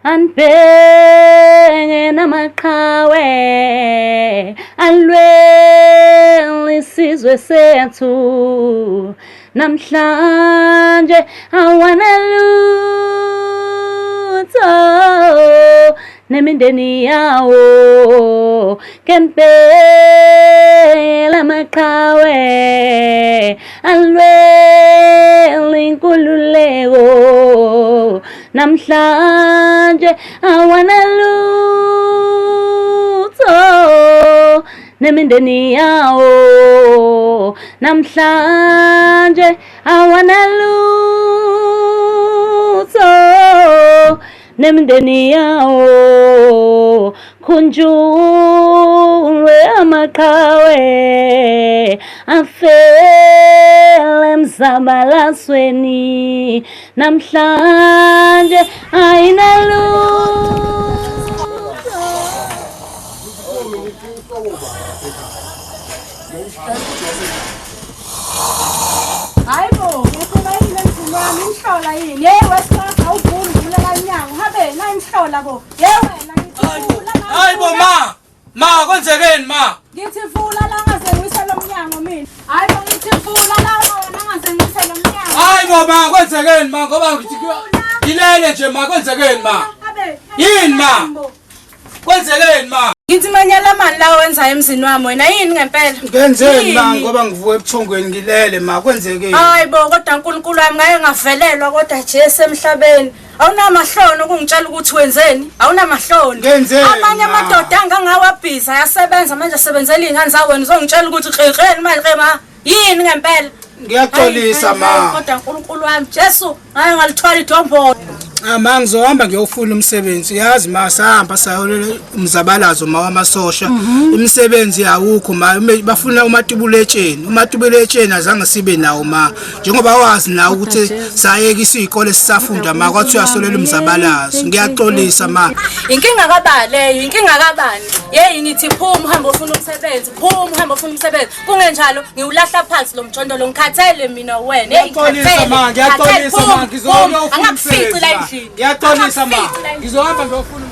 anibheke namaqhawe alwela isizwe sethu namhlanje awanalutho nemindeni yawo kempela amaqhawe alwela inkululeko namhlanje awanalutho nemindeni yawo namhlanje awanalutho nemindeni yawo khunjulwe amaqhawe afele emzabalazweni namhlanje ayinalutho. Hayibo, ngifuna yini emzimami inhlola yini? Yewe sika awuvuli ngibulala inyango. Habe na inhlola bo. Yewe na ngithula. Hayibo ma kwenzekeni ma? Ngithi vula la ngaze ngisela umnyango mina. Hayibo ngithi vula la wona ngaze ngisela umnyango. Hayibo ma kwenzekeni ma ngoba ngithi ngilele nje ma kwenzekeni ma? Yini ma? Kwenzekeni ma? Ngithi manyala mani la wenza emzini wami wena yini ngempela? Ngenzeni ma ngoba ngivuka ebuthongweni ngilele ma kwenzekeni? Hayibo kodwa uNkulunkulu wami ngeke ngavelelwa kodwa nje esemhlabeni. Awunamahloni ukungitshela ukuthi wenzeni? Awunamahloni. Amanye amadoda angangawabhiza ayasebenza manje asebenzela izingane zawo wena uzongitshela ukuthi xeqeni manje ma. Yini ngempela? Ngiyaxolisa ma. Kodwa uNkulunkulu wami Jesu ngeke ngalithwala idombo. Ma ngizohamba ngiyofuna umsebenzi yazi ma sahamba sayolela umzabalazo ma wamasosha imisebenzi awukho ma bafuna umatubuletheni azange sibe nawo ma njengoba wazi nawo ukuthi sayekisa izikole sisafunda ma kwathi uyasolela umzabalazo ngiyaxolisa ma. Inkinga kabaleyo inkinga kabani yeyi nithi phuma uhamba ufuna umsebenzi phuma uhamba ufuna umsebenzi kungenjalo ngiwulahla phansi lo mjondo lo ngikhathele mina wena hey ngiyaqolisa ma ngizohamba ufuna umsebenzi. Ngiyaxolisa ma ngizohamba ngiyofuna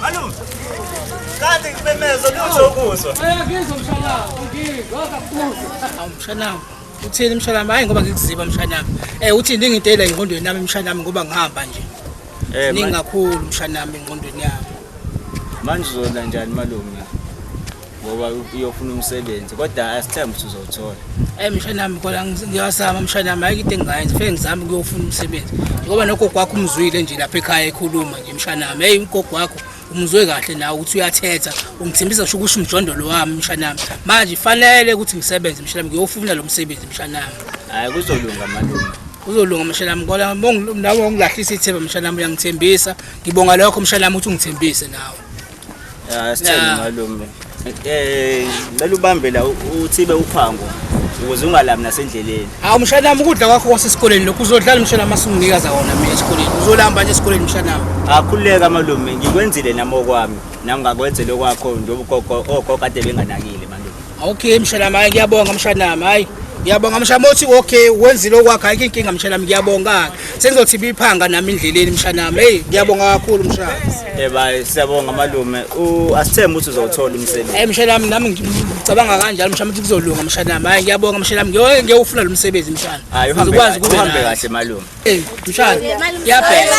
Malume. Kanti ngimemeza lutho ukuzwa. Ngizwa mshanami, mshanami. Uthini mshanami? Hayi ngoba ngikuziba mshanami. Uthi ngingintela engqondweni nami mshanami ngoba ngihamba nje. Ningakhulu mshanami engqondweni yami. Manje uzola njani malume? Ngoba uyofuna umsebenzi kodwa asithemba ukuthi uzowuthola. Mshanami kodwa ngiyazama mshanami hayi into engayenza feke ngizame ukuyofuna umsebenzi. Ngoba nogogo wakho umzwile nje lapha ekhaya ekhuluma nje mshanami. Hey ugogo wakho umzwe kahle nawe ukuthi uyathetha ungithembisa ngisho ukuthi umjondolo wami mshanami. Manje fanele ukuthi ngisebenze mshanami ngiyofuna lo msebenzi mshanami. Hayi kuzolunga malume. Kuzolunga mshanami kodwa nawe ungilahlisa ithemba mshanami uyangithembisa. Ngibonga lokho mshanami ukuthi ungithembise nawe. Sithemba malume. Mele ubambe la uthibe uphango ukuze ungalami nasendleleni. Hawu mshanami ukudla kwakho kwasesikoleni lokhu uzodlala mshanami asinginikaza wona mina esikoleni. Uzolamba nje esikoleni mshanami. Akhuleka malume ngikwenzile nami okwami. Nami ngakwenzele okwakho njengoba ogogo kade benganakile malume. Okay mshanami hayi ngiyabonga mshanami hayi ngiyabonga mshana uthi okay wenzile okwakhe ayike inkinga mshana ngiyabonga sengizothi biphanga nami endleleni mshana nami hey ngiyabonga kakhulu mshana yeba siyabonga malume asithemba ukuthi uzothola umsebenzi mshana nami ngicabanga kanjalo mshana ukuthi kuzolunga mshana nami hayi ngiyabonga mshana nami ngiyofuna lo msebenzi mshana uzokwazi uhambe kahle malume mshana ngiyabheka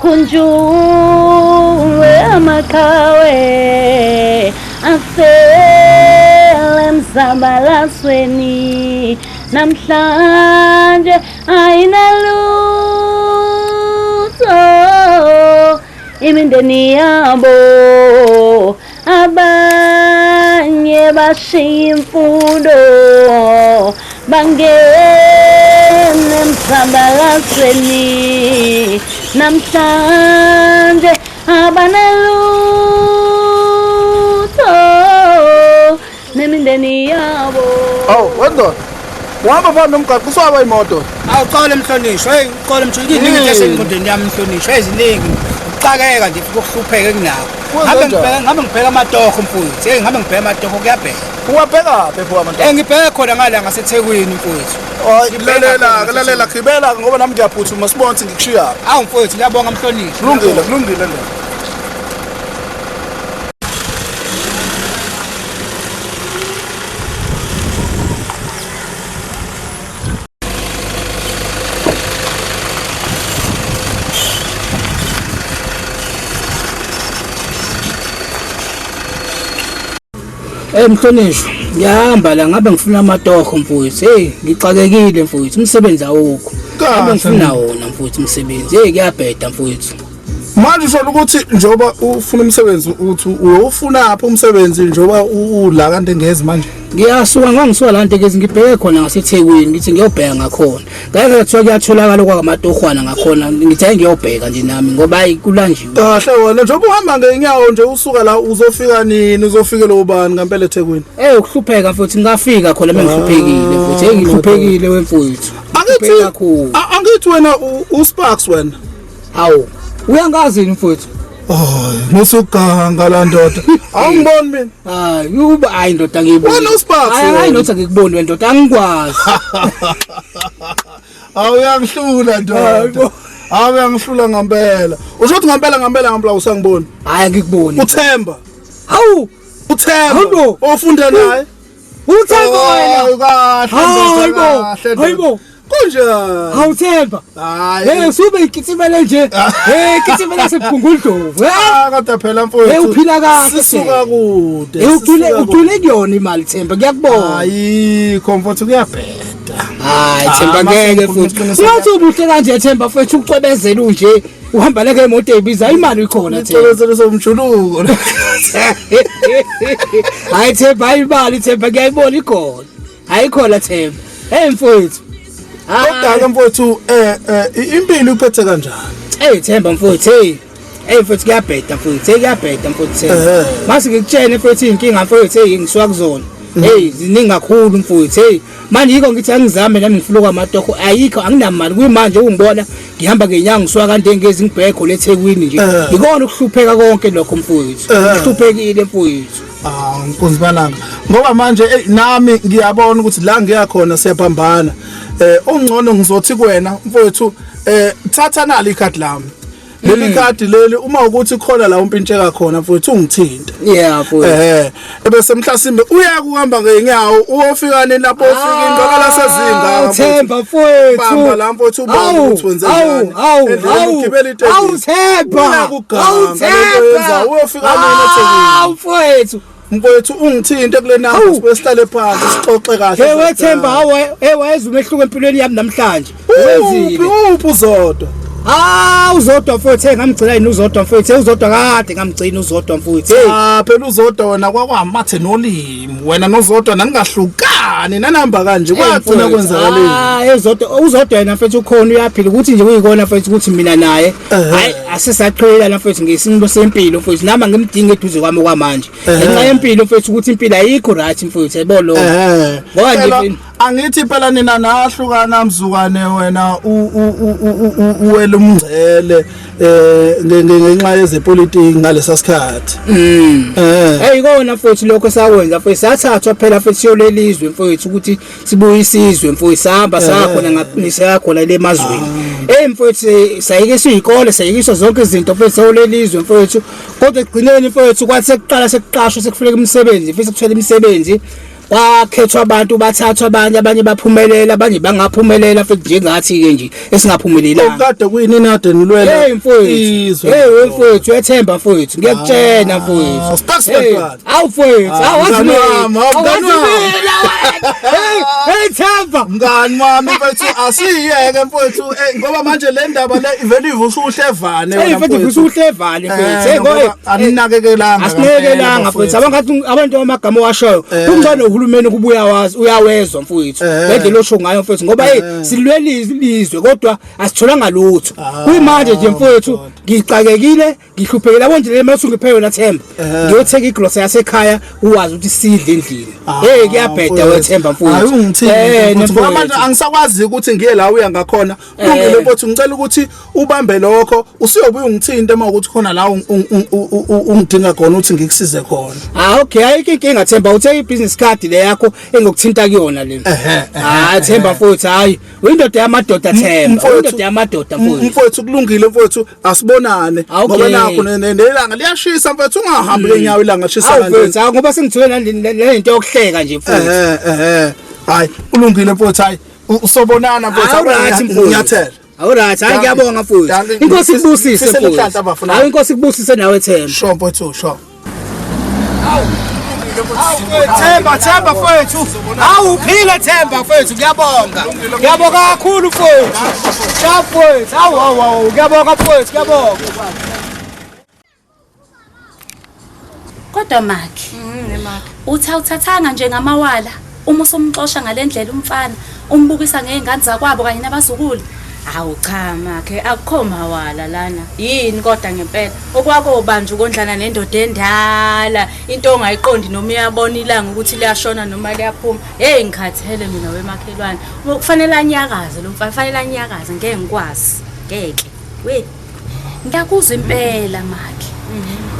Kunjuwe Iqhawe afele emzabalazweni namhlanje ayinalutho imindeni yabo abanye bashiya imfundo bangene emzabalazweni namhlanje abanalutho nemindeni yabo. Wendo uhamba phambi nomgaqo kuswaba imoto awuqale mhlonishwa hey uqale mthungi iningi esemondeni yami mhlonishwa eziningi ucakeka nje ukuhlupheka kunakho ngabe ngibheka amatoho mfowethu hey ngabe ngibheka amatoho kuyabheka uwabheka phepho amatoho ngibheka khona ngala ngaseThekwini mfowethu lalela khibela ngoba nami ngiyaphuthuma sibone ukuthi ngikushiya awu mfowethu ngiyabonga mhlonishwa kulungile nje mhlonishwa ngiyahamba la ngabe ngifuna amatoho mfowethu hey ngixakekile mfowethu umsebenzi awukho ngabe ngifuna wona mfowethu umsebenzi hey kuyabheda mfowethu manje usho ukuthi njoba ufuna umsebenzi uthi uyofuna apha umsebenzi njoba ula kanti ngezi manje ngiyasuka ngangisuka la ntekezi ngibheke khona ngaseThekwini ngithi ngiyobheka ngakhona ngeke kuthiwa kuyatholakala kwakamatohwana ngakhona ngithi ngiyobheka nje nami ngoba ayikulanjiwe kahle wena njoba uhamba ngenyawo nje usuka la uzofika nini uzofike lo bani ngempela eThekwini ukuhlupheka futhi ngafika khona mengihluphekile futhi ngihluphekile wemfowethu angithi wena uSparks wena hawu uyangazi mfowethu musuganga la ndoda awungiboni mina hayi ndoda ngiyibona wena uSparks hayi ndoda ngikuboni wena ndoda angikwazi awuyangihlula ndoda awuyangihlula ngempela usho ukuthi ngempela usangiboni hayi angikuboni uThemba hawu uThemba ofunda naye uThemba wena hayibo kunjani awuthemba hayi sube ikitsimele nje kitsimela seBhungudlovu kodwa phela mfowethu uphila kahle sisuka kude uthule kuyona imali Themba ngiyakubona hayi comfort kuyabheda hayi Themba ngeke futhi ngathi ubuhle kanje Themba futhi ukucwebezela unje uhamba leke imoto ebiza imali ikhona Themba ucwebezela somjuluko hayi Themba imali Themba ngiyayibona ikhona ayikhona Themba mfowethu kodwa mfowethu impilo iphethe kanjani Themba mfowethu mfowethu kuyabheda mfowethu mase ngikutshene mfowethu inkinga mfowethu ngisuka kuzona ziningi kakhulu mfowethu manje yiko ngithi angizame nami ngifuna kwamatoho ayikho anginamali kuyimanje ungibona ngihamba ngenyanga ngisuka kanti ngezi ngibhekho leThekwini nje ngikona ukuhlupheka konke lokho mfowethu uhluphekile mfowethu nkonzibalanga ngoba manje nami ngiyabona ukuthi la ngiya khona siyaphambana ongcono ngizothi kuwena mfowethu thatha nali ikhadi lami leli khadi leli uma ukuthi khona la umpintsheka khona mfowethu ungithinta mfowethu ebese mhlasimbe uya kuhamba ngenyawo uyofika nini lapho ufika indokala sezinga Themba mfowethu bamba la mfowethu ubona ukuthi wenze njani ugibela itekisi Themba uyofika nini eThekwini mfowethu mfowethu ungithinte kule namba sihlale phansi sixoxe kahle Themba wayeza umehluko empilweni yami namhlanje wenzile uzodwa uzodwa mfowethu ngamgcina yini uzodwa mfowethu uzodwa kade ngamgcina uzodwa mfowethu phela uzodwa wena kwakwamathe nolimi wena nozodwa nangahlukani nanamba kanje kwagcina kwenzakaleni uzodwa yena mfowethu ukhona uyaphila ukuthi nje kuyikona mfowethu ukuthi mina naye hayi asisaqhela mfowethu ngesinqumo sempilo mfowethu nama ngimdinga eduze kwami manje ngenxa yempilo mfowethu ukuthi impilo ayikho right mfowethu yabona ngoba nje Angithi phela nina nahlukana mzukwane wena uwela umngcele ngenxa yezepolitiki ngalesa sikhathi. Hey kona futhi lokho sakwenza futhi sathathwa phela futhi siyolelizwe mfowethu ukuthi sibuyisizwe mfowethu sahamba sakhona nganisakho le mazweni. Hey mfowethu sayike siyikole sayikiswa zonke izinto futhi sawolelizwe mfowethu kodwa egcineni mfowethu kwathi sekuqala sekuqashwa sekufuneka imisebenzi futhi kuthola imisebenzi wakhethwa abantu bathathwa abanye baphumelela abanye bangaphumelela futhi njengathi ke nje esingaphumelelanga okade kuyini nade nilwela hey mfowethu hey mfowethu ethemba mfowethu ngiyakutshena mfowethu awu mfowethu awazi hey themba mngani wami mfowethu asiyeke mfowethu ngoba manje le ndaba le ivele ivusa uhlevane wena mfowethu ivusa uhlevane mfowethu ngoba aninakekelanga asinakekelanga mfowethu abantu amagama washoyo kungcono uhulumeni kubuya wazi uyawezwa mfowethu bende losho ngayo mfowethu ngoba hey silwelizwe kodwa asitholanga lutho kuyimanje nje mfowethu ngicakekile ngihluphekile yabo nje le mase ngiphewe la Themba ngiyothenga igrocery yasekhaya uwazi ukuthi sidle endlini hey kuyabheda wethemba mfowethu hayi ungithini ngoba manje angisakwazi ukuthi ngiye la uya ngakhona kulungile mfowethu ngicela ukuthi ubambe lokho usiyobuya ungithinta uma ukuthi khona la ungidinga khona ukuthi ngikusize khona okay ayike inkinga Themba uthe ibusiness card le yakho engokuthinta kuyona le Themba mfowethu hayi uyindoda yamadoda Themba uyindoda yamadoda mfowethu kulungile mfowethu asibonane ngoba nakho nelanga liyashisa mfowethu ungahambi lenyawo ilanga lishisa kanje ngoba sengithola le into yokuhleka nje mfowethu hayi kulungile mfowethu hayi usobonana mfowethu ngiyathela awuright hayi ngiyabonga mfowethu inkosi ikubusise mfowethu hayi inkosi ikubusise nawe Themba sho mfowethu sho Themba mfowethu awuphile Themba mfowethu ngiyabonga kakhulu mfowethu mfowethu awu ngiyabonga mfowethu ngiyabonga kodwa makhe uthathanga njengamawala uma usomxosha ngalendlela umfana umbukisa ngezingane zakwabo kanye nabazukulu Awu cha makhe akukho mawala lana yini kodwa ngempela okwako ubanje ukondlana nendoda endala into ongayiqondi noma uyabona ilanga ukuthi liyashona noma liyaphuma hey ngikhathele mina wemakhelwane kufanele anyakaze lo mfana kufanele anyakaze ngeke ngikwazi ngeke we ngiyakuzwa impela makhe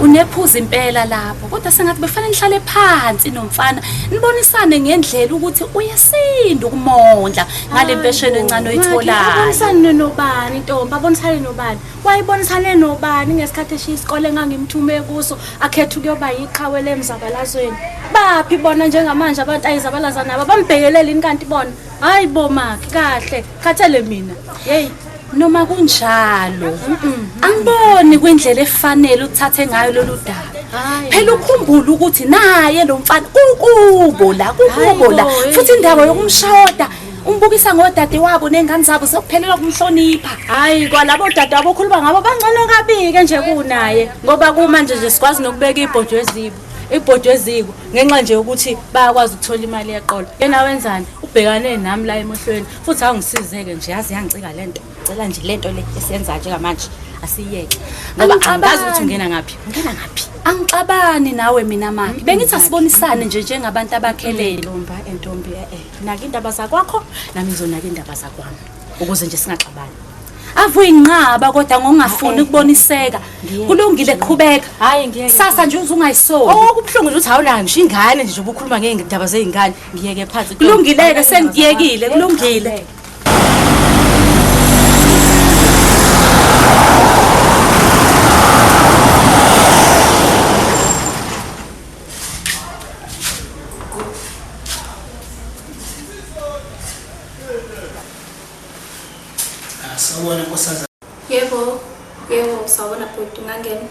unephuza impela lapho kodwa sengathi befanele nihlale phansi nomfana nibonisane ngendlela ukuthi uyasinda ukumondla ngale mpesheni encane oyitholayo abonisane nobani intombi abonisane nobani wayibonisane nobani ngesikhathi eshiya isikole engangimthume kuso akhetha ukuyoba Iqhawe lemzabalazweni baphi bona njengamanje abantu ayizabalaza nabo bambhekelelini kanti bona hayi bo makhe kahle khathele mina hey noma kunjalo angiboni kwindlela efanele uthathe ngayo lolu daba phela ukhumbula ukuthi naye lo mfana kukubo la futhi indaba yokumshoda umbukisa ngodade wabo nengane zabo sokuphelela kumhlonipha hayi kwalabo dade abokhuluma ngabo bangcono kabike nje kunaye ngoba kumanje nje sikwazi nokubeka ibhodwe eziko ngenxa nje ukuthi bayakwazi ukuthola imali yeqolo yena wenzani ubhekane nami la emohlweni futhi awungisizeke nje yazi yangicika lento cela nje lento le esiyenza nje ngamanje asiyeke ngoba angazi ukuthi ungena ngaphi angixabani nawe mina makhe bengithi asibonisane nje njengabantu abakhelele entombi naka indaba zakwakho nami ngizonaka indaba zakwami ukuze nje singaxabani avuyinqaba kodwa ngongafuni ukuboniseka kulungile qhubeka hayi ngiyeke sasa nje uzungayisoli okubhlungu ukuthi awula ngisho ingane nje ubukhuluma ngendaba zeingane ngiyeke phansi kulungile sengiyekile kulungile sawona nkosaza yebo sawona bhuti ungangena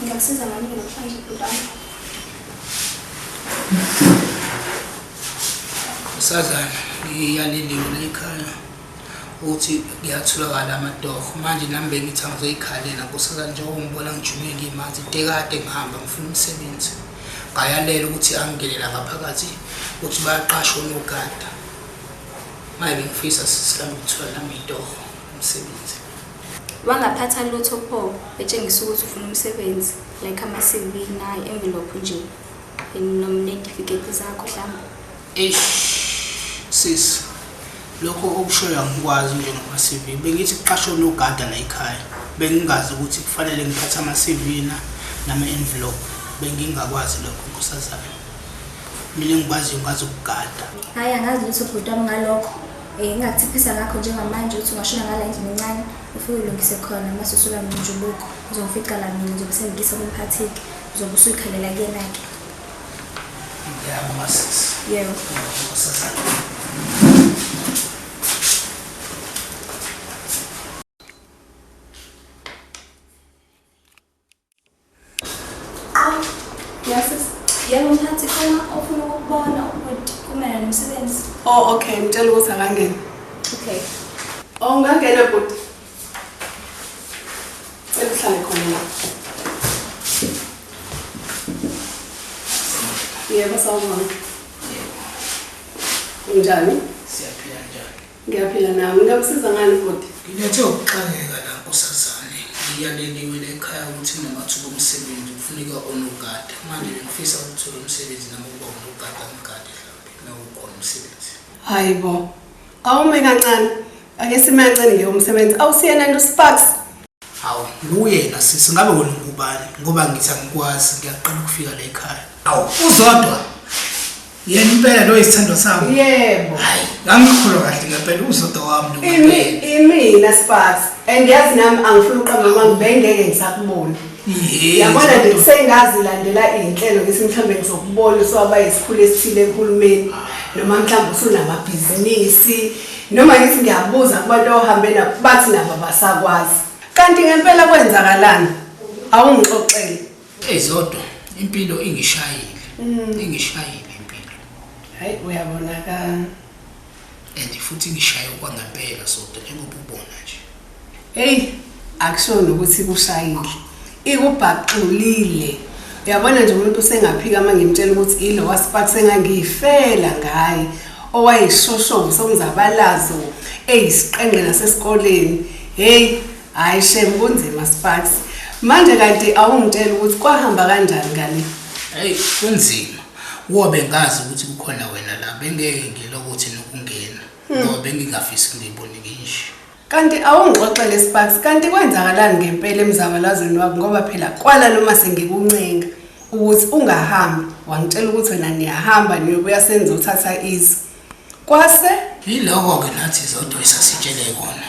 ngiyasiza ngani namhlanje bhuti sazana ngiyaleliwe la ekhaya uthi ngiyatholakala amadogo manje nami bengithi angizoyikhalela nkosazana njengoba ngibona ngijume ngimanzi dekade ngihamba ngifuna umsebenzi ngayalela ukuthi angingenela ngaphakathi ukuthi bayaqashwa nogada Manje ngifisa sisihlamba ukuthola nami itoho umsebenzi. Wangaphatha lutho pho etshengisa ukuthi ufuna umsebenzi like ama-CV na envelope nje nomnetificate zakho mhlawumbe. Sis, lokho okushoyo angikwazi njengoma-CV. Bengithi kuqashwe unogada la ekhaya. Bengingazi ukuthi kufanele ngiphathe ama-CV nama-envelope. Bengingakwazi lokho nkosazana. Mina ngikwazi ukugada. Hayi angazi lutho bhuti wami ngalokho. Ngingakuthiphisa ngakho njengamanje ukuthi ungashona ngala endlini encane ufike ulungise khona mase usuka nojuqu uzofica la mina ngizomsebenzisa kumphathiki uzobe usuyikhalela kuyena-ke. Ngiyabonga sis. Yebo. Nkosazana. Yebo mphathi khona ofuna ukubona ukuthi kumele nomsebenzi. Oh okay, ngitshela ukuthi akangene. Okay. Oh ngangena bhuti. Uhlale khona la. Yebo sawubona. Unjani? Siyaphila njani? Ngiyaphila nami. Ngikusiza ngani bhuti? Ngilethe ukuxakeka la nkosazane. Ngiyaleliwe ekhaya ukuthi namathuba omsebenzi kufuneka onogada. Manje ngifisa ukuthola umsebenzi noma ukuba unogada ngigade mhlawumbe nawukhona umsebenzi. Hayibo. Awume kancane. Ake simancane ngeyomsebenzi. Awusiyena nje uSparks. Hawu, nguyena sisi ngabe wena ngubani? Ngoba ngithi angikwazi ngiyaqala ukufika la ekhaya. Hawu, uzodwa. Yena impela lo isithando sami. Yebo. Hayi, angikholwa kahle ngempela uzodwa wami lo. Imina Sparks. Engiyazi nami angifuna uqamba manje bengeke ngisakubona. Yabona nje sengazilandela izinhlelo ngithi mhlambe ngizokubona soba isikhulu esithile ekhulumeni noma mhlambe usunamabhizinisi noma ngithi ngiyabuza kubantu ohambe nabo bathi nabo basakwazi. Kanti ngempela kwenzakalani? Awungixoxele. Ezodwa impilo ingishayile. Ingishayile impilo. Hayi uyabonakala. Futhi ngishaye kwangempela sodwa njengoba ubona nje. Hey, akushona ukuthi kushayile. Ikubhaqulile. Uyabona nje umuntu usengaphika manje ngimtshela ukuthi ilo waSparks engangiyifela ngaye. Owayishoshovu somzabalazo eyisiqenge nasesikoleni. Hey, hayi shem kunzima Sparks. Manje kanti awungitshela ukuthi kwahamba kanjani ngale? Hey, kunzima. Wobe ngazi ukuthi kukhona wena la bengeke ngilokuthi nokungena. Ngoba bengingafisi ngibone ngisho. Kanti awungixoxele Sparks, kanti kwenzakalani ngempela emzabalazweni wakho ngoba phela kwala noma sengikuncenga ukuthi ungahambi wangitshela ukuthi wena niyahamba niyobuya senze uthatha izi. Kwase yiloko ke nathi zodwa esasitshele kona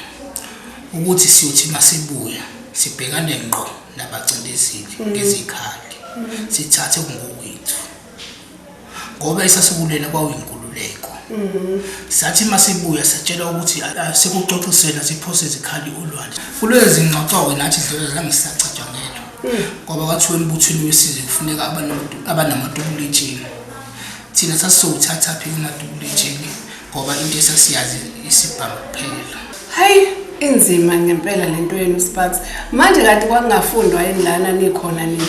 ukuthi siyothi masibuya sibhekane ngqo nabacindezeli ngezikhali sithathe ngokwethu ngoba isasikulela kwawinkululeko. Sathi masibuya satshela ukuthi sekuxoxisela siphose izikhali olwandle. Kulezi ngxoxo nathi idlelo zangisacatshangela. Ngoba kwathiwa embuthweni wesizwe kufuneka abanamatubuletsheni. Thina sasizothatha phi kumatubuletsheni ngoba into esasiyazi isibhamu kuphela. Hayi inzima ngempela lento yenu Sparks. Manje kanti kwakungafundwa yini lana nikhona nini?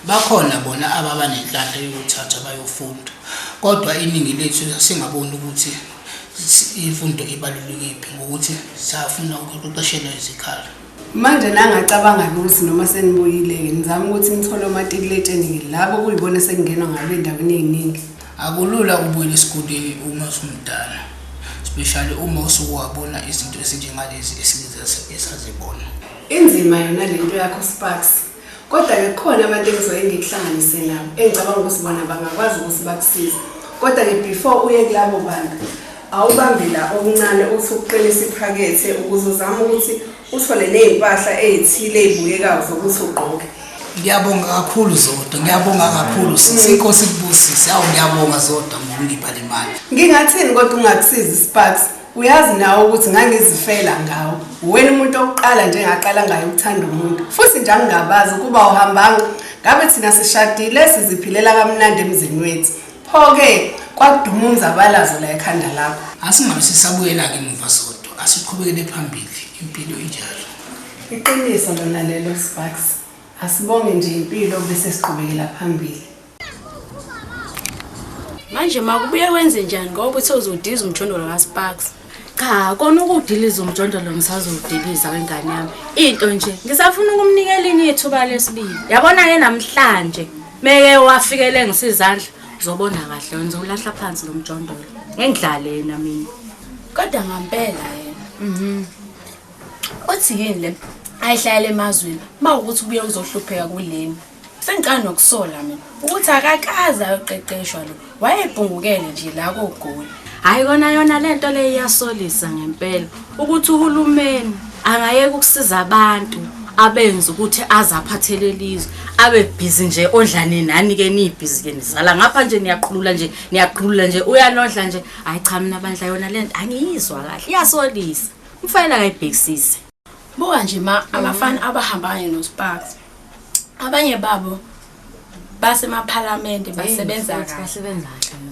Bakhona bona ababa nenhlanhla yokuthatha bayofunda. Kodwa iningi lethu singaboni ukuthi imfundo ibalulekile ngokuthi safuna ukuqeqeshela izikhali. Manje nangacabanga ukuthi noma senibuyile ngizama ukuthi ngithole amatikiletsheni labo kuyibona sekungenwa ngabe endaweni eziningi. Akulula ukubuyela esikoleni uma usumdala. Especially uma usukwabona izinto ezinjengalezi esazibona. Inzima yona lento yakho Sparks. Kodwa ke khona abantu engizoye ngikuhlanganise nabo engicabanga ukuthi bona bangakwazi ukuthi bakusize. Kodwa ke before uye kulabo bantu awubambe la okuncane uthi uqinisa iphakethe ukuze uzame ukuthi uthole nezimpahla ezithile ezibuyekayo zokuthi ugqoke. Ngiyabonga kakhulu Zodwa, ngiyabonga kakhulu Inkosi kubusise. Awu ngiyabonga Zodwa ngokungipha le mali. Ngingathini kodwa ungakusizi Sparks? Uyazi nawe ukuthi ngangizifela ngawo. Wena umuntu oqala nje ngaqala ngayo ukuthanda umuntu. Futhi nje angingabazi kuba uhambanga ngabe thina sishadile siziphilela kamnandi emzini wethu. Pho ke kwaduma umzabalazo la ekhanda lakho. Asingabe sisabuyela ke emuva Zodwa, asiqhubekele phambili impilo injalo. Iqiniso lona lelo Sparks. Asibonge nje impilo bese siqhubekela phambili. Manje makubuye wenze njani ngoba uthi uzodiza umjondolo kaSparks? Cha, kona ukudiliza umjondolo ngisazodiliza wengane yami. Into nje, ngisafuna ukumnikela ithuba lesibili. Yabona ke namhlanje, meke wafikele ngisizandla, uzobona kahle wenza ulahla phansi lo mjondolo. Ngengidlale yena mina. Kodwa ngampela yena. Uthi yini le? Ayihlala emazweni. Mawukuthi ubuye uzohlupheka kuleni. Sengiqala nokusola mina. Ukuthi akakaza ayoqeqeshwa lo. Wayebhungukele nje la koGoli. Hayi kona yona lento le iyasolisa ngempela ukuthi uhulumeni angayeka ukusiza abantu abenza ukuthi azaphathele lizwe abe busy nje odlane nani ke nibhizi ke nizala ngapha nje niyaqhulula nje uyanodla nje hayi cha mina bandla yona lento angiyizwa kahle iyasolisa kufanele akayibhekisise. Buka nje abafana abahambayo noSparks. Abanye babo basemaphalamende basebenza kahle.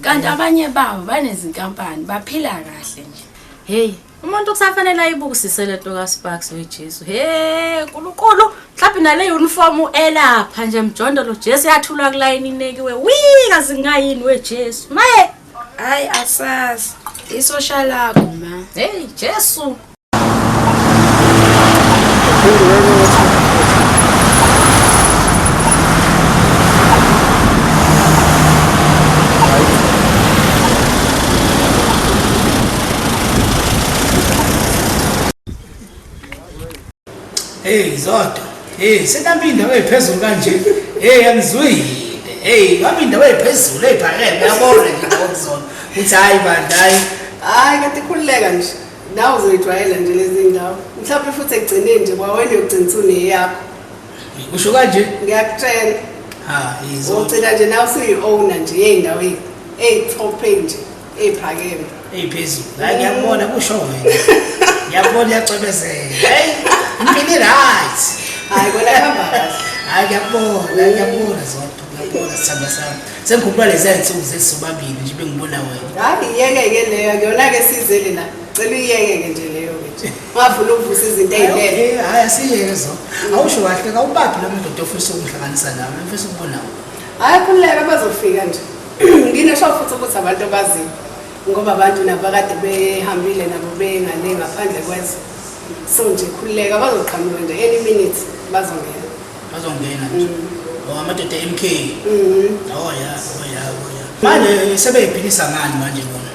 Kanti abanye babo banezinkampani baphila kahle nje. Hey, umuntu kusafanele ayibukisise lento kaSparks weJesu. Hey, nkulunkulu, mhlawumbe nale uniform elapha nje mjondolo Jesu yathulwa kulayini inekiwe. Kazi ngayini weJesu. Maye, hayi asazi. Isocial lakho ma. Hey, Jesu. Hey Zoto, hey senaphinda wephezulu kanje. Hey angizwile. Hey ngaphinda wephezulu ephakeme yabona nje ngokuzona. Uthi hayi bandla hayi kanti khulileka nje. Nawe uzoyijwayela nje lezi ndawo. Mhlawumbe futhi egcineni nje kwawena yokugcina uneyakho. Usho kanje? Ngiyakutshela. Ha, yizo. Ucela nje nawe usuyi-owner nje yey'ndawo ey'thophe nje ey'phakeme. Ey'phezulu. Hayi ngiyakubona kusho wena. Ngiyakubona uyacwebezela. Hey impilo right. Hayi kona hamba kahle. Hayi ngiyakubona Zoto. Ngiyabona sithanda sami. Sengikhumbula lezi zinsuku zesobabili nje bengibona wena. Hayi iyeke-ke leyo kuyona-ke sizele la. Cela uyiyeke-ke nje leyo-ke nje. Ungafuna ukuvusa izinto ey'lele. Hayi asiyeke Zoto. Awusho kahle kawubaphi lo muntu ofisa ukungihlanganisa nawe. Ufisa ukubona wena. Hayi khululeka bazofika nje. Nginesho futhi ukuthi abantu abaziyo. Ngoba abantu nabo kade behambile nabo bengale ngaphandle kwezwe. So nje khululeka bazoqhamuka nje any minute bazongena. Bazongena nje. Amadoda MK. Oh ya. Manje sebeyiphilisa ngani manje bona?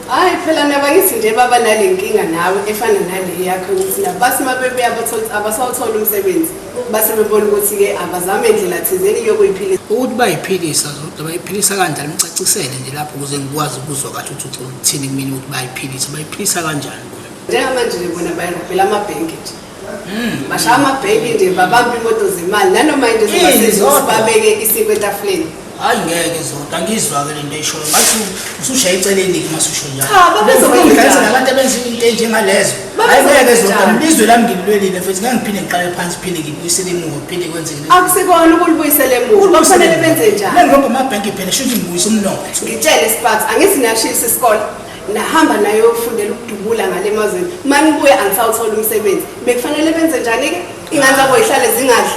Hayi phela nabakithi nje baba nalenkinga nawe efana nale yakho ukuthi nabasi mabebuya abasawuthola umsebenzi base bebona ukuthi ke abazame indlela thizeni yokuyiphilisa. Ukuthi bayiphilisa Zoto bayiphilisa kanjani ngicacisele nje lapho ukuze ngikwazi ukuzwa kahle ukuthi uthini kimi ukuthi bayiphilisa kanjani bona. Njengamanje nje bona bayarobhela amabhenki nje. Bashaya amabhenki nje babamba imoto zemali nanoma into zobasiza babeke isiko etafuleni. Hayi ngeke Zoto angizwa ke lento eshoyo ngathi usushaya eceleni ke masusho njalo. Cha babezokwenza abantu abenza into enjengalezo. Hayi ngeke Zoto ngilizwe lami ngilwelile futhi ngangiphinde ngiqale phansi phinde ngibuyisele emuva phinde kwenzeke. Akusikona ukulibuyisela emuva. Kufanele benze njani? Ngihamba amabhenki phela shuthi ngibuyisa umnotho. Ngitshele Sparks angithi nashisa isikole. Nahamba nayo ukufundela ukudubula ngale mazweni. Manje kubuye angisawuthola umsebenzi. Bekufanele benze njani ke? Ingane zabo ihlale zingadli.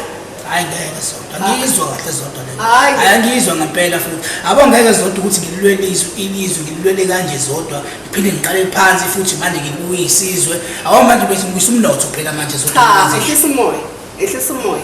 Hayi ngeke Zoto angizwa kahle Zoto le. Hayi angizwa ngempela futhi. Abo ngeke Zoto ukuthi ngililwele ilizwe ngililwele kanje zodwa ngiphinde ngiqale phansi futhi manje ngibuyisizwe. Awu manje bese ngibuyisa umnotho phela manje Zoto. Ehlisa umoya.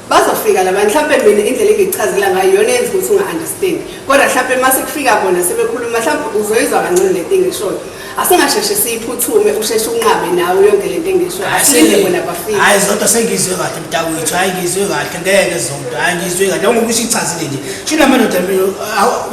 Bazofika labantu mhlawumbe mina indlela engichazela ngayo yona yenza ukuthi unga-understand. Kodwa mhlawumbe mase kufika bona sebekhuluma mhlawumbe uzoyizwa kancane lento engishoyo. Asingasheshe siyiphuthume usheshe unqabe nawe yonke lento engishoyo. Asilinde bona bafike. Hayi Zoto sengizwe kahle mntakwethu. Hayi ngizwe kahle ngeke Zoto. Hayi ngizwe kahle ngoba usichazile nje. Shina amadoda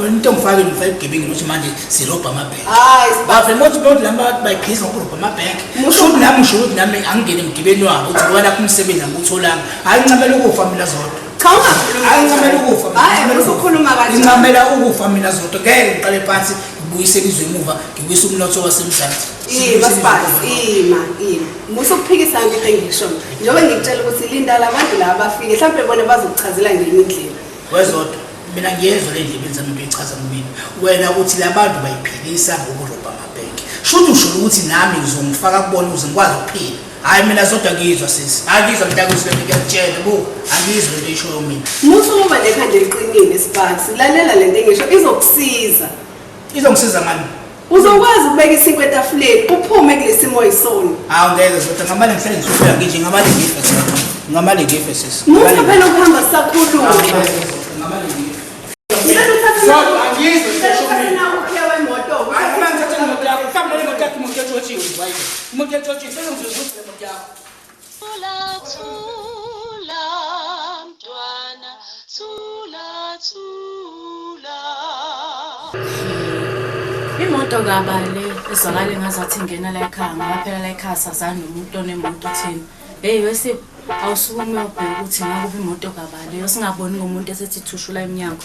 into ngifake ngifa igebingi ukuthi manje sirobha amabhenki. Hayi bafike mothi lama bayiphisa ngokurobha amabhenki. Shuthi nami usho ukuthi nami angingene emgibeni wabo ukuthi ngoba lapho umsebenzi angutholanga. Hayi ncamela ukufa mina Zoto. Cha ungakhuluma. Hayi ncamela ukufa. Hayi usukhuluma kahle. Ncamela ukufa mina Zoto. Ngeke ngiqale phansi ngibuyisele izwe emuva ngibuyisa umnotho wasemzansi. Masipasi muso ukuphikisa into engishoyo njengoba ngikutshela ukuthi linda labantu la bafike mhlawumbe bona bazokuchazela ngenye indlela. Wezodo mina ngiyezwa le ndlela benzama beyichaza kumina wena ukuthi labantu bayiphilisa ngokurobha amabhenki. Shuthi usho ukuthi nami ngizongifaka kubona ukuze ngikwazi ukuphila. Hayi mina Zodo ngizwa sisi. Angizwa mntakwethu ngiyakutshela angizwa lento eshoyo mina. Muso ngoba lekhanda eliqinile Sparks lalela lento engisho izokusiza. Izongisiza ngani? uzokwazi ukubeka isinkwa etafuleni uphume kulesimo yisona awungeke zodwa ngamale ngihlale ngizofika ngisho ngamale ngife ngamale ngife sisi musa phela ukuhamba sisakhuluma ngamale ngife so angizwe seshona ukhe wemoto ayimanje imoto yakho mhlawumbe imoto yakho imoto ethotshiwe bayi imoto ethotshiwe sengizozuzwe imoto yakho thula mntwana thula imoto kabale ezwakale ngazathi ingena la ekhaya ngaphela la ekhaya sazana nomuntu onemoto uthini hey wesi awusukume ubheka ukuthi ngabe imoto kabale yosingaboni ngomuntu esethi thushula eminyango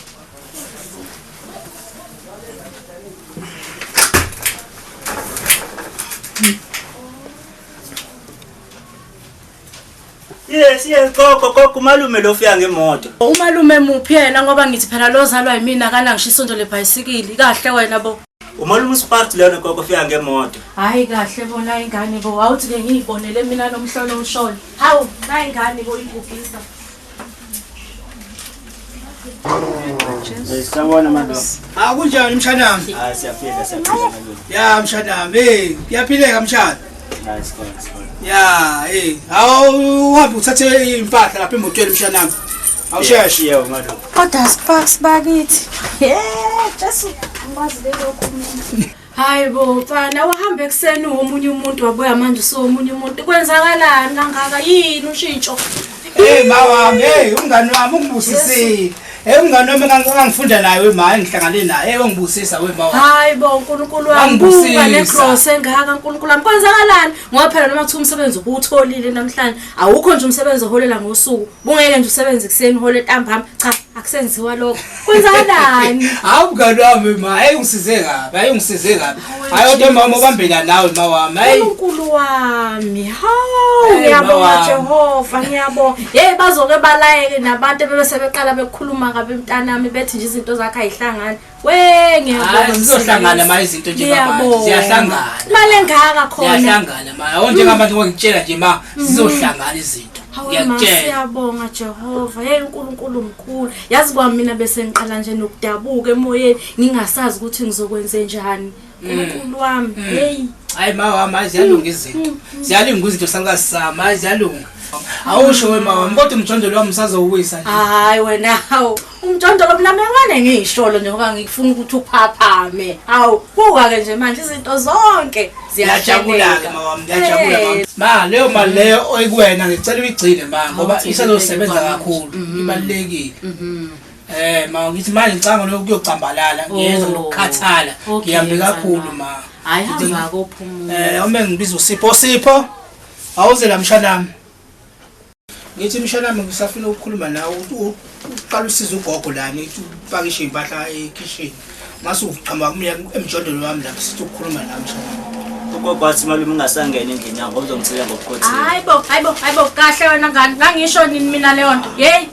Yes, gogo umalume lo ufika ngemoto. Umalume muphi yena ngoba ngithi phela lo zalwa yimina kana ngishisondo lebhayisikili kahle wena bo. Umalume uSpart lona gogo ufika ngemoto. Hayi kahle bona ingane bo awuthi ke ngiyibonele mina nomhlolo umsholo. Hawu na ingane bo ikugisa. Sawona mado. Akunjani mshanami? Hayi siyaphila malume. Ya mshanami, kuyaphileka mshana. Nice. Ya, awuhambe uthathe impahla lapha emotweni mshanami. Awusheshe yebo mado. Kodwa sparks bakithi. Just ngazi lokho mina. Hayi bo mfana uhambe ekseni omunye umuntu wabuya manje usomunye umuntu kwenzakalani kangaka yini ushintsho? Mawami, umngani wami ungibusisile. Umngani wami ngangifunda naye manje ngihlangane naye ungibusisa wemawa. Hayi bo uNkulunkulu wami buka necross engaka uNkulunkulu wami kwenzakalani ngoba phela noma kuthiwa umsebenzi ubutholile namhlanje awukho nje umsebenzi oholela ngosuku bungeke nje usebenze kuseni hole ntambama cha akusenziwa lokho kwenzakalani hawu mngani wami ma ungisize kabi ungisize kabi hayi kodwa mama ubambela nawe mawami hayi uNkulunkulu wami hawu ngiyabonga Jehova ngiyabonga bazoke balayeke nabantu bebese beqala bekhuluma ngabe mntanami bethi nje izinto zakhe ayihlangani ngiyabonga sizohlangana manje izinto nje manje ziyahlangana imali engaka khona ziyahlangana ma njengamanje ngokutshela nje ma sizohlangana izinto ngiyakutshela siyabonga Jehova uNkulunkulu mkhulu yazi kwami mina bese ngiqala nje nokudabuka emoyeni ngingasazi ukuthi ngizokwenza njani uNkulunkulu wami hayi mama ziyalunga izinto ziyalunga izinto salikasama ziyalunga awusho wemama kodwa umjondolo wami usazowisa nje hayi wena hawu umjondolo mina ngane ngisholo nje ngoba ngifuna ukuthi uphaphame hawu buka ke nje manje izinto zonke ziyajabula ke mama ngiyajabula ma leyo mali leyo oyikuwena ngicela uyigcine ma ngoba isazosebenza kakhulu ibalekile ma ngithi manje ngicanga lokuyocambalala ngiyenza lokukhathala ngiyambe kakhulu ma hayi hamba kophumula uma ngibiza usipho awuze la mshanami ngithi mshanami ngisafuna ukukhuluma nawe uqala usiza ugogo la nithi upakishe impahla ekitchen mase uqhamba kumya emjondolo wami lapha sithi ukukhuluma la mshanami ugogo wathi malume ungasangena endlini yango uzongicela ngokukhothela hayibo kahle wena ngani ngangisho nini mina leyo nto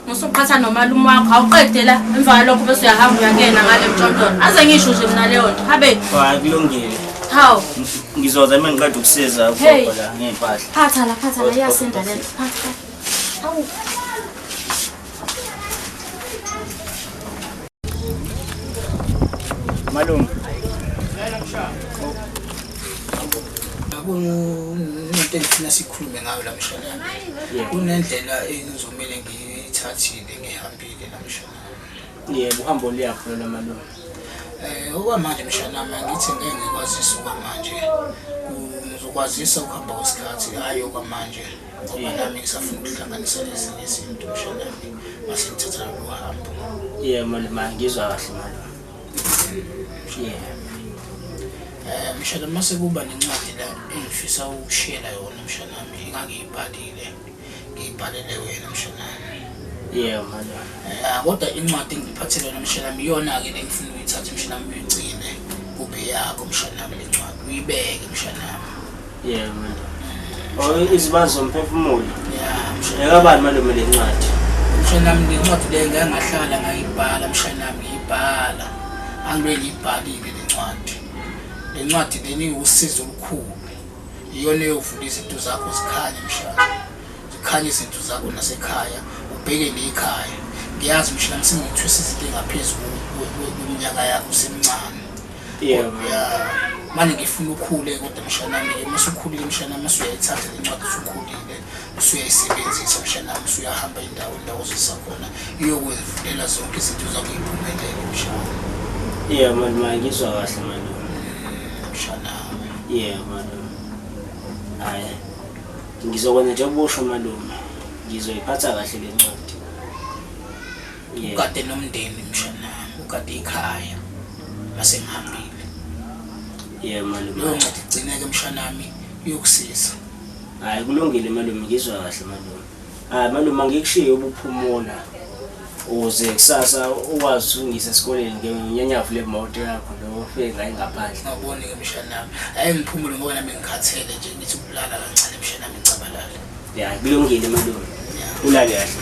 musuqhatha nomalume wakho awuqedela emva kwalokho bese uyahamba uyangena ngale mjondolo aze ngisho nje mina leyo nto habe hayi kulungile hawu ngizoza mina ngiqeda ukusiza ugogo la ngempahla phatha la iyasinda lento phatha hawu malume into engifuna sikhulume ngayo la mshanami kunendlela engizomela ngiyithathile ngihambile la mshanami yebo uhambo liyakhona malume okwamanje mshanami ngithi ngeke ngikwazisa okwamanje ngizokwazisa ukuhamba kwesikhathi hayi okwamanje ngoba nami ngisafuna ukuhlanganisa lezinye izinto mshanami mase ngithatha lo hambo yebo malume ngizwa kahle malume mshanami mase kuba nencwadi la engifisa ukushela yona mshanami engangiyibhalile ngiyibhalele wena mshanami yebo malume kodwa incwadi engiphathele yona mshanami iyona ke lengifuna ukuyithatha mshanami uyigcine kube yakho mshanami lencwadi uyibeke mshanami yebo malume izibazo zomphefumulo ekabani malume lencwadi mshanami lencwadi le ngangahlala ngayibhala mshanami ngiyibhala angibe ngiyibhalile lencwadi leni usizo olukhulu iyona eyovula izinto zakho zikhanye mshanami zikhanye izinto zakho nasekhaya ubheke nekhaya ngiyazi mshanami sengithwisa izinto engaphezulu kweminyaka yakho semncane yebo manje ngifuna ukhule kodwa mshanami masukhulile mshanami usuyayithatha lencwadi usukhulile usuyayisebenzisa mshanami usuyahamba indawo zisakhona iyokuvulela zonke izinto zakuyiphumelele mshanami. Yeah man ngizwa kahle man mshanami. Yeah man hayi ngizokwenza nje ubusho malume ngizoyiphatha kahle lencwadi. Yeah ukade nomndeni mshanami ukade ikhaya mase ngihambile. Yeah malume Loncwadi igcineke mshanami iyokusiza. Hayi kulungile malume ngizwa kahle malume. Hayi malume ngikushiye ubuphumula uze kusasa ukwazi ungise esikoleni ngenyanyavu lemoto yakho lo ufike ngayi ngaphandle. Ngabone ke mshanami hayi ngiphumule ngoba nami ngikhathele nje ngithi ukulala kancane mshanami ngicabalala. Yeah kulungile malume ulale kahle.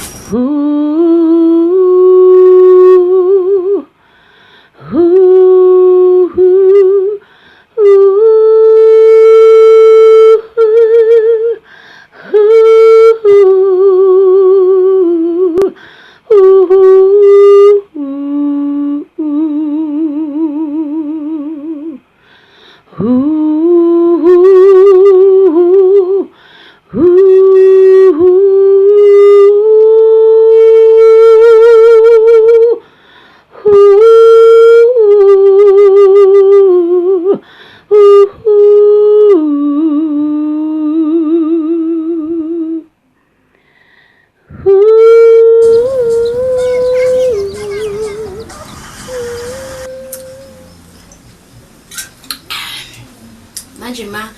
Manje ma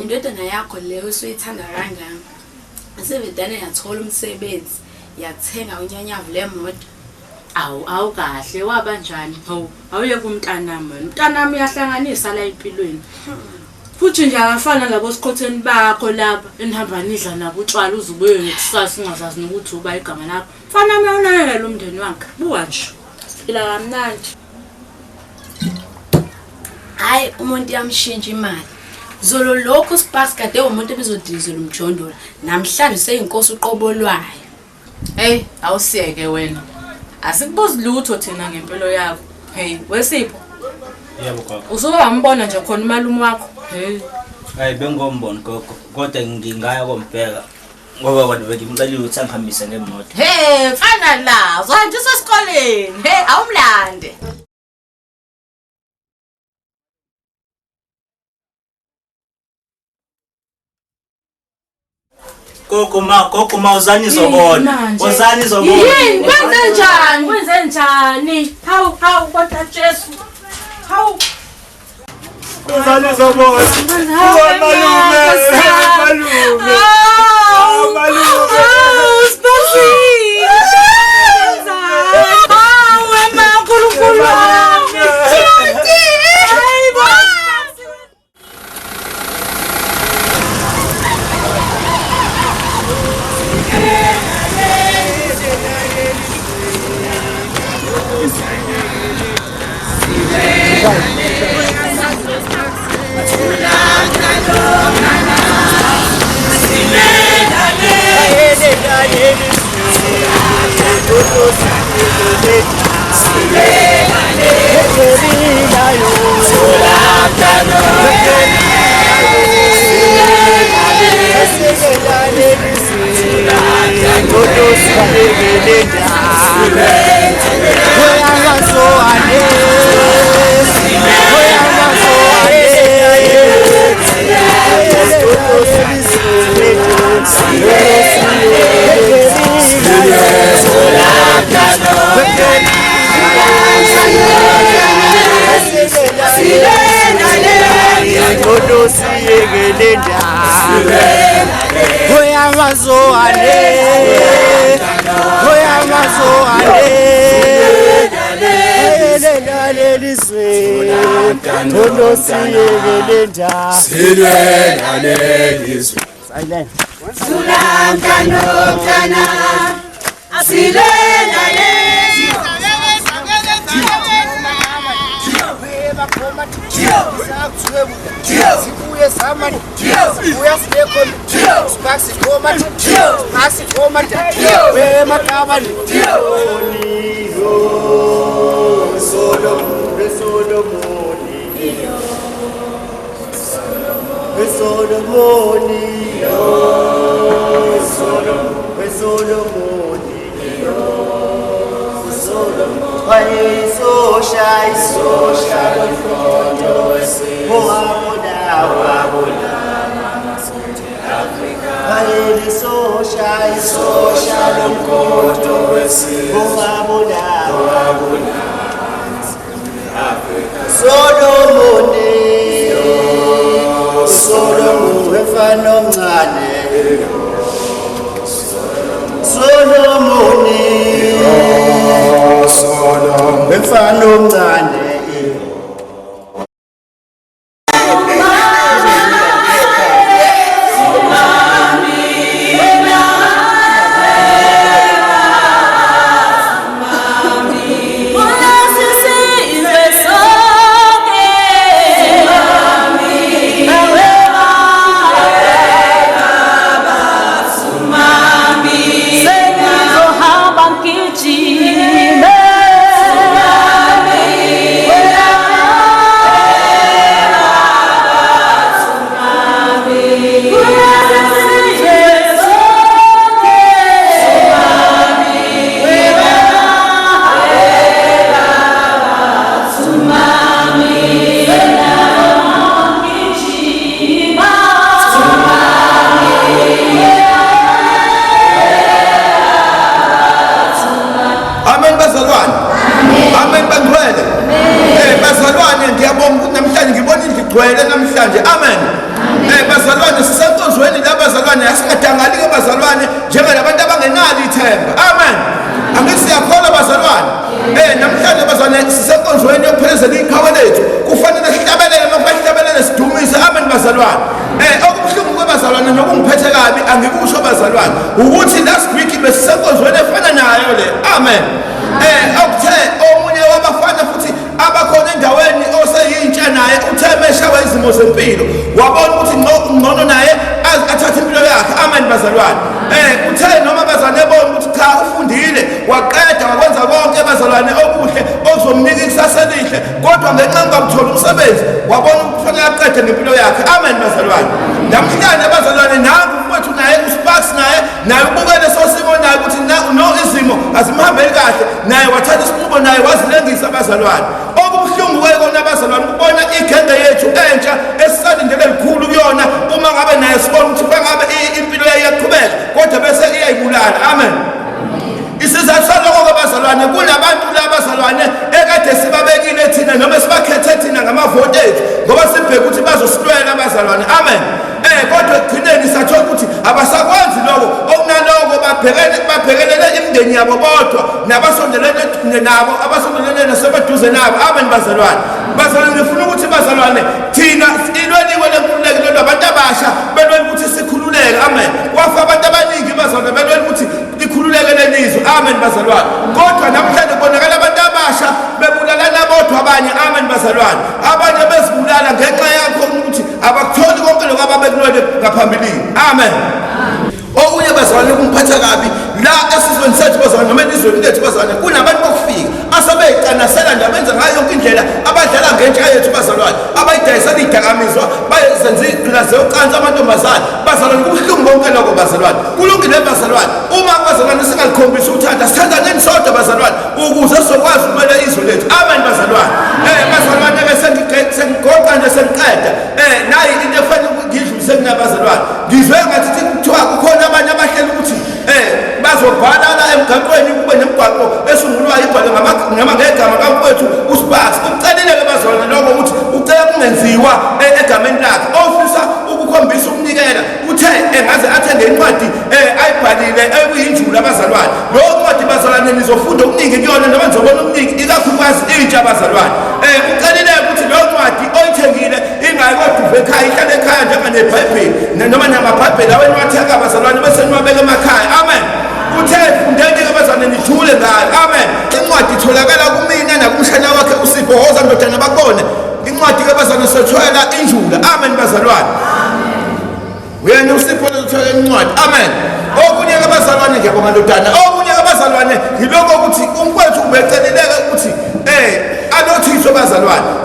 indodana yakho leyo usuyithanda kangaka. Asevedane yathola umsebenzi yathenga unyanyavu lemoto. Awu kahle waba njani? Awuyeke umntanami wena. Umntanami uyahlanganisa la empilweni. Futhi nje akafana labo sikhotheni bakho lapha enihamba nidla nabo utshwala uzubuye ngekusasa ungazazi nokuthi uba igama lakho. Mfana nami uyonakela lo mndeni wakhe. Buka nje. Phila kamnandi. Hayi umuntu yamshintsha imali. Zolo lokho sparks kade umuntu ebizodizela umjondolo. Namhlanje seyinkosi uqobolwayo. Hey, awusiyeke wena. Asikubuzi lutho thina ngempilo yakho. Hey, wesipho? Yebo gogo. Usubambona nje khona umalume wakho. Hey. Hayi bengombona gogo. Kodwa ngingaya kombheka. Ngoba kodwa bengimcela ukuthi angihambise ngemoto. Hey, fana la, uzohanjiswa esikoleni. Hey, awumlande. Gogo ma uzani izobona. Uzani izobona. Yini kwenze njani? Hawu kodwa Jesu. Hawu. Uzani izobona. Malume.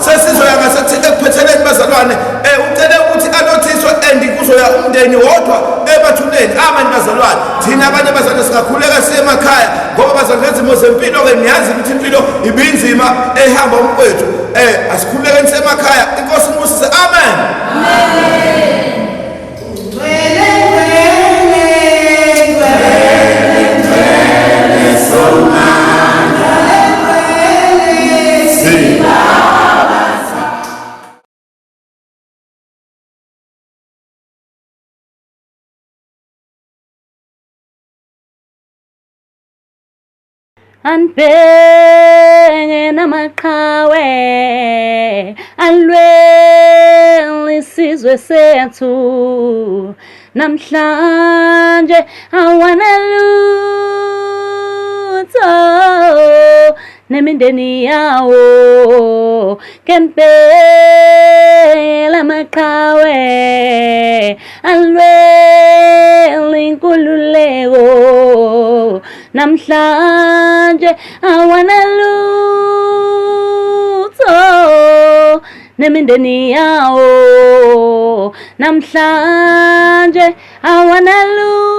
Sesizwe yanga sethi ekuphetheleni bazalwane ucela ukuthi anothiswe kuzoya umndeni wodwa ebathuleni abantu bazalwane thina abanye abazalwane singakhuleka siye emakhaya ngoba bazalwane izimo zempilo ke niyazi ukuthi impilo ibinzima ehamba umkwethu asikhulekeni siye emakhaya inkosi imusise amen Anibheke namaqhawe alwela isizwe sethu namhlanje awanalutho nemindeni yawo kempela amaqhawe alwela inkululeko namhlanje awanalutho nemindeni yawo namhlanje awanalutho